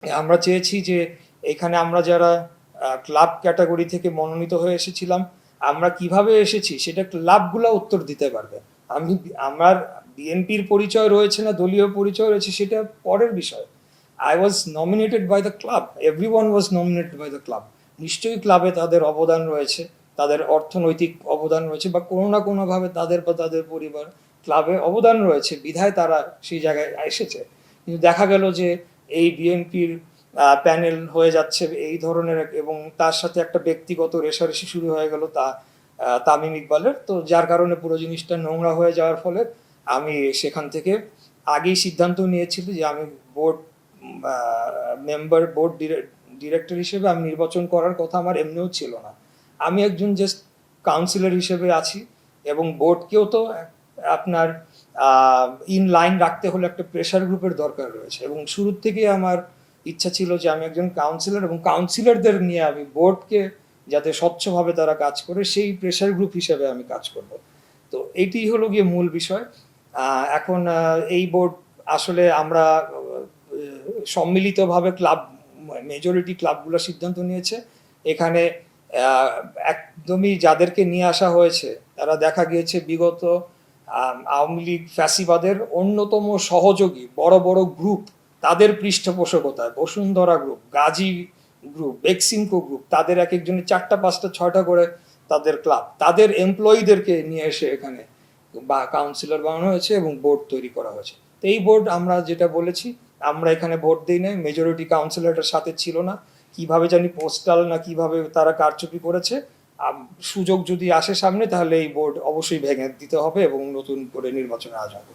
আমরা চেয়েছি যে এখানে আমরা যারা ক্লাব ক্যাটাগরি থেকে মনোনীত হয়ে এসেছিলাম, আমরা কিভাবে এসেছি সেটা ক্লাবগুলো উত্তর দিতে পারবে। আমার বিএনপির পরিচয় রয়েছে না দলীয় পরিচয় রয়েছে সেটা পরের বিষয়। I was nominated by the club. Everyone was nominated by the club. নিশ্চয়ই ক্লাবে তাদের অবদান রয়েছে, তাদের অর্থনৈতিক অবদান রয়েছে, বা কোনো না কোনোভাবে তাদের বা তাদের পরিবার ক্লাবে অবদান রয়েছে বিধায় তারা সেই জায়গায় এসেছে। কিন্তু দেখা গেল যে এই বিএনপির প্যানেল হয়ে যাচ্ছে এই ধরনের, এবং তার সাথে একটা ব্যক্তিগত রেষারেষি শুরু হয়ে গেল তামিম ইকবালের, তো যার কারণে পুরো জিনিসটা নোংরা হয়ে যাওয়ার ফলে আমি সেখান থেকে আগেই সিদ্ধান্ত নিয়েছিল যে আমি বোর্ড মেম্বার, বোর্ড ডিরেক্টর হিসেবে আমি নির্বাচন করার কথা আমার এমনিও ছিল না। আমি একজন জাস্ট কাউন্সিলর হিসেবে আছি, এবং বোর্ডকেও তো আপনার ইন লাইন রাখতে হলে একটা প্রেশার গ্রুপের দরকার রয়েছে, এবং শুরুর থেকেই আমার ইচ্ছা ছিল যে আমি একজন কাউন্সিলর, এবং কাউন্সিলরদের নিয়ে আমি বোর্ডকে যাতে স্বচ্ছভাবে তারা কাজ করে সেই প্রেশার গ্রুপ হিসেবে আমি কাজ করব। তো এইটি হলো গিয়ে মূল বিষয়। এখন এই বোর্ড আসলে আমরা সম্মিলিতভাবে ক্লাব, মেজরিটি ক্লাবগুলো সিদ্ধান্ত নিয়েছে। এখানে একদমই যাদেরকে নিয়ে আসা হয়েছে তারা দেখা গিয়েছে বিগত আওয়ামী লীগ ফ্যাসিবাদের অন্যতম সহযোগী বড় বড় গ্রুপ, তাদের পৃষ্ঠপোষকতায় Bashundhara group, Gazi group, Beximco group, তাদের এক একজনের 4টা 5টা 6টা করে তাদের ক্লাব, তাদের এমপ্লয়ীদেরকে নিয়ে এসে এখানে বা কাউন্সিলর বানানো হয়েছে এবং বোর্ড তৈরি করা হয়েছে। তো এই বোর্ড আমরা যেটা বলেছি, আমরা এখানে ভোট দিই নাই, মেজরিটি কাউন্সিলরটার সাথে ছিল না, কিভাবে জানি পোস্টাল না কিভাবে তারা কারচুপি করেছে। সুযোগ যদি আসে সামনে তাহলে এই বোর্ড অবশ্যই ভেঙে দিতে হবে এবং নতুন করে নির্বাচনে আসবে।